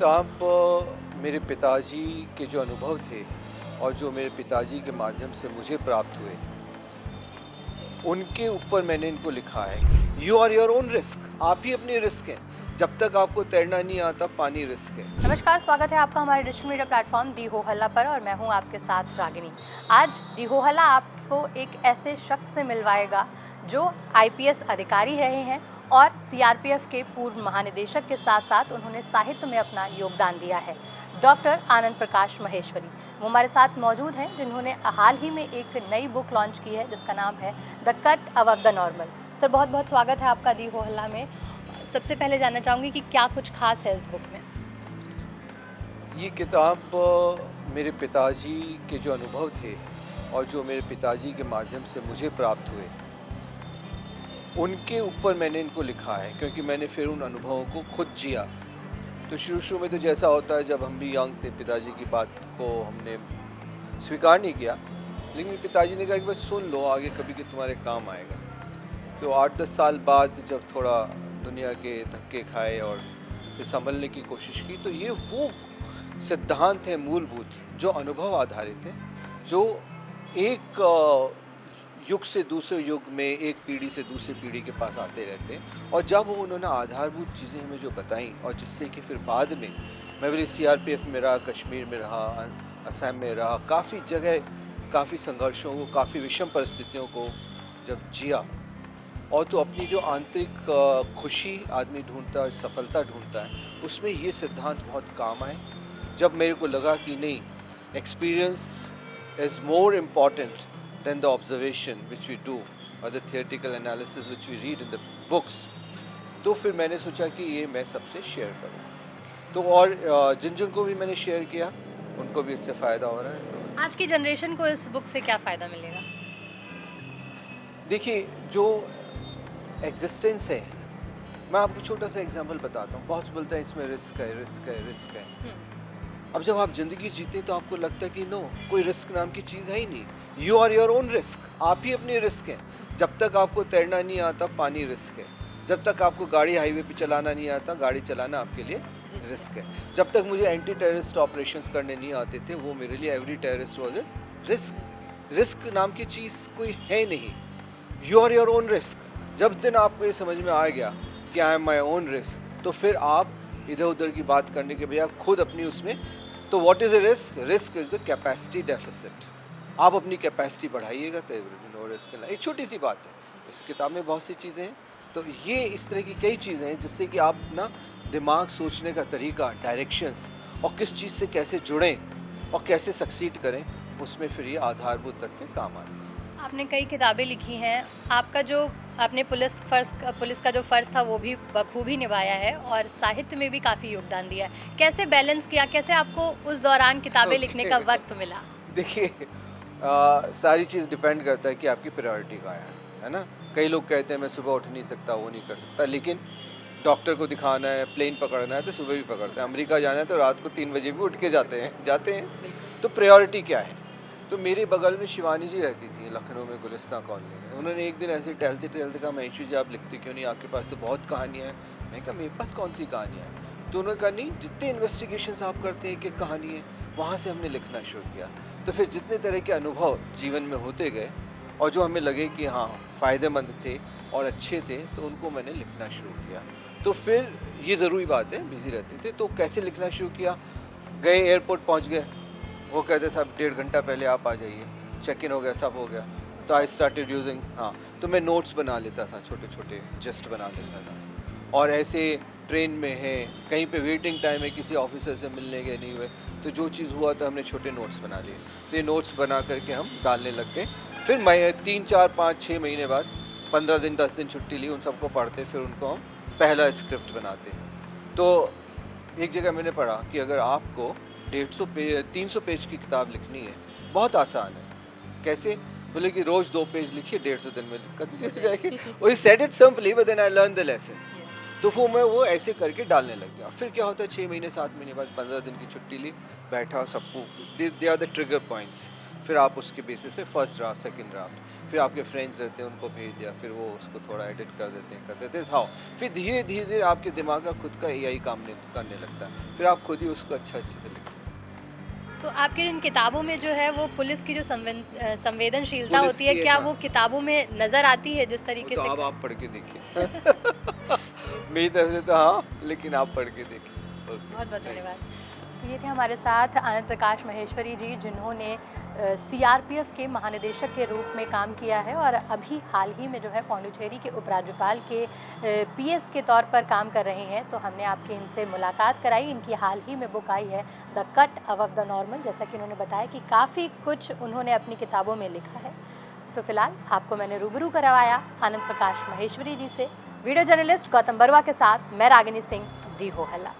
किताब मेरे पिताजी के जो अनुभव थे और जो मेरे पिताजी के माध्यम से मुझे प्राप्त हुए, उनके ऊपर मैंने इनको लिखा है। You are your own risk, आप ही अपनी रिस्क हैं। जब तक आपको तैरना नहीं आता, पानी रिस्क है। नमस्कार, स्वागत है आपका हमारे डिजिटल मीडिया प्लेटफॉर्म दी हो हल्ला पर और मैं हूं आपके साथ रागिनी। आज दी हो हल्ला आपको एक ऐसे शख्स से मिलवाएगा जो आईपीएस अधिकारी रहे हैं और सीआरपीएफ के पूर्व महानिदेशक के साथ साथ उन्होंने साहित्य में अपना योगदान दिया है। डॉक्टर आनंद प्रकाश महेश्वरी वो हमारे साथ मौजूद हैं, जिन्होंने हाल ही में एक नई बुक लॉन्च की है जिसका नाम है the cut above the normal. Sir, बहुत बहुत स्वागत है आपका दी हो हल्ला में। सबसे पहले जानना चाहूँगी कि क्या कुछ खास है इस बुक में। ये किताब मेरे पिताजी के जो अनुभव थे और जो मेरे पिताजी के माध्यम से मुझे प्राप्त हुए, उनके ऊपर मैंने इनको लिखा है, क्योंकि मैंने फिर उन अनुभवों को खुद जिया। तो शुरू में तो जैसा होता है, जब हम भी यंग थे, पिताजी की बात को हमने स्वीकार नहीं किया, लेकिन पिताजी ने कहा कि बस सुन लो, आगे कभी कि तुम्हारे काम आएगा। तो 8-10 साल बाद जब थोड़ा दुनिया के धक्के खाए और फिर संभलने की कोशिश की, तो ये वो सिद्धांत हैं मूलभूत, जो अनुभव आधारित हैं, जो एक युग से दूसरे युग में, एक पीढ़ी से दूसरी पीढ़ी के पास आते रहते हैं। और जब उन्होंने आधारभूत चीज़ें हमें जो बताई, और जिससे कि फिर बाद में मैं मेरी सीआरपीएफ में रहा, कश्मीर में रहा, असम में रहा, काफ़ी जगह काफ़ी संघर्षों को, काफ़ी विषम परिस्थितियों को जब जिया, और तो अपनी जो आंतरिक खुशी आदमी ढूंढता है, सफलता ढूंढता है, उसमें ये सिद्धांत बहुत काम आए। जब मेरे को लगा कि नहीं, experience is more important than the observation which we do or the theoretical analysis which we read in the books, तो फिर मैंने सोचा कि ये मैं सबसे शेयर करूं। तो और जिन को भी मैंने शेयर किया, उनको भी इससे फ़ायदा हो रहा है। तो आज की जनरेशन को इस बुक से क्या फ़ायदा मिलेगा? देखिए, जो एग्जिस्टेंस है, मैं आपको छोटा सा एग्जांपल बताता हूँ। बहुत बोलते हैं इसमें रिस्क है, रिस्क है, रिस्क है। अब जब आप ज़िंदगी जीते तो आपको लगता है कि नो, कोई रिस्क नाम की चीज़ है ही नहीं। You are your own risk, आप ही अपनी रिस्क हैं। जब तक आपको तैरना नहीं आता, पानी रिस्क है। जब तक आपको गाड़ी हाईवे पे चलाना नहीं आता, गाड़ी चलाना आपके लिए रिस्क है। जब तक मुझे एंटी टेररिस्ट ऑपरेशंस करने नहीं आते थे, वो मेरे लिए every terrorist was a risk. Risk नाम की चीज़ कोई है नहीं। You are your own risk. जब दिन आपको ये समझ में आ गया कि I am my own risk, तो फिर आप इधर उधर की बात करने के बजाय खुद अपनी उसमें, तो what is a risk? Risk is the capacity deficit. आप अपनी कैपेसिटी बढ़ाइएगा तो नो रिस्क। एक छोटी सी बात है, इस किताब में बहुत सी चीज़ें हैं। तो ये इस तरह की कई चीज़ें हैं जिससे कि आप ना दिमाग, सोचने का तरीका, डायरेक्शंस, और किस चीज़ से कैसे जुड़ें और कैसे सक्सीड करें, उसमें फिर ये आधारभूत तथ्य काम आते हैं। आपने कई किताबें लिखी हैं, आपका जो आपने पुलिस का जो फ़र्ज़ था वो भी बखूबी निभाया है और साहित्य में भी काफ़ी योगदान दिया है। कैसे बैलेंस किया, कैसे आपको उस दौरान किताबें लिखने का वक्त मिला? देखिए, सारी चीज़ डिपेंड करता है कि आपकी प्रायोरिटी क्या है ना। कई लोग कहते हैं मैं सुबह उठ नहीं सकता, वो नहीं कर सकता, लेकिन डॉक्टर को दिखाना है, प्लेन पकड़ना है तो सुबह भी पकड़ते हैं, अमेरिका जाना है तो रात को 3 बजे भी उठ के जाते हैं। तो प्रायोरिटी क्या है? तो मेरे बगल में शिवानी जी रहती थी, लखनऊ में गुलिस्तान कॉलोनी में। उन्होंने एक दिन ऐसे टहलते टहलते कहा, महेश जी आप लिखते क्यों नहीं, आपके पास तो बहुत कहानियाँ हैं। मैं कहा मेरे पास कौन सी कहानियाँ हैं? तो उन्होंने कहा नहीं, जितने इन्वेस्टिगेशंस आप करते हैं, एक कहानी है, वहाँ से हमने लिखना शुरू किया। तो फिर जितने तरह के अनुभव जीवन में होते गए और जो हमें लगे कि हाँ फ़ायदेमंद थे और अच्छे थे, तो उनको मैंने लिखना शुरू किया। तो फिर ये ज़रूरी बात है, बिज़ी रहते थे, तो कैसे लिखना शुरू किया? गए, एयरपोर्ट पहुँच गए, वो कहते साहब 1.5 घंटा पहले आप आ जाइए, चेक इन हो गया, सब हो गया। तो आई स्टार्टेड यूजिंग, हाँ, तो मैं नोट्स बना लेता था, छोटे छोटे जस्ट बना लेता था। और ऐसे ट्रेन में है, कहीं पे वेटिंग टाइम है, किसी ऑफिसर से मिलने गए नहीं हुए, तो जो चीज़ हुआ तो हमने छोटे नोट्स बना लिए। तो ये नोट्स बना करके हम डालने लग गए। फिर मैं 3, 4, 5, 6 महीने बाद 15 दिन 10 दिन छुट्टी ली, उन सबको पढ़ते, फिर उनको हम पहला स्क्रिप्ट बनाते। तो एक जगह मैंने पढ़ा कि अगर आपको 300 पेज की किताब लिखनी है, बहुत आसान है। कैसे? बोले कि रोज़ 2 पेज लिखिए, 150 दिन में कंप्लीट हो जाएगी। वो said it simply but then I learn the lesson. तो वो मैं वो ऐसे करके डालने लग गया। फिर क्या होता है, 6 महीने 7 महीने बाद 15 दिन की छुट्टी ली, बैठा, सबको they are the trigger points. फिर आप उसके बेसिस पे फर्स्ट ड्राफ्ट, सेकंड ड्राफ्ट, फिर आपके फ्रेंड्स रहते हैं उनको भेज दिया, फिर वो उसको थोड़ा एडिट कर देते हैं, करते थे हाउ, फिर धीरे धीरे आपके दिमाग का खुद का एआई काम करने लगता है, फिर आप खुद ही उसको अच्छे से लिखते हैं। तो आपके इन किताबों में जो है वो पुलिस की जो संवेदनशीलता पुलिस होती है, की क्या हाँ। वो किताबों में नज़र आती है जिस तरीके तो से? अब आप पढ़ के देखिए। मेरी तरफ से तो हाँ, लेकिन आप पढ़ के देखिए। बहुत बहुत धन्यवाद। तो ये थे हमारे साथ आनंद प्रकाश महेश्वरी जी, जिन्होंने सीआरपीएफ के महानिदेशक के रूप में काम किया है और अभी हाल ही में जो है पौंडीचेरी के उपराज्यपाल के पीएस के तौर पर काम कर रहे हैं। तो हमने आपकी इनसे मुलाकात कराई। इनकी हाल ही में बुक आई है the cut above the normal, जैसा कि उन्होंने बताया कि काफ़ी कुछ उन्होंने अपनी किताबों में लिखा है। तो फिलहाल आपको मैंने रूबरू करवाया आनंद प्रकाश महेश्वरी जी से। वीडियो जर्नलिस्ट गौतम बरुआ के साथ मैं रागिनी सिंह, दी हो हल्ला।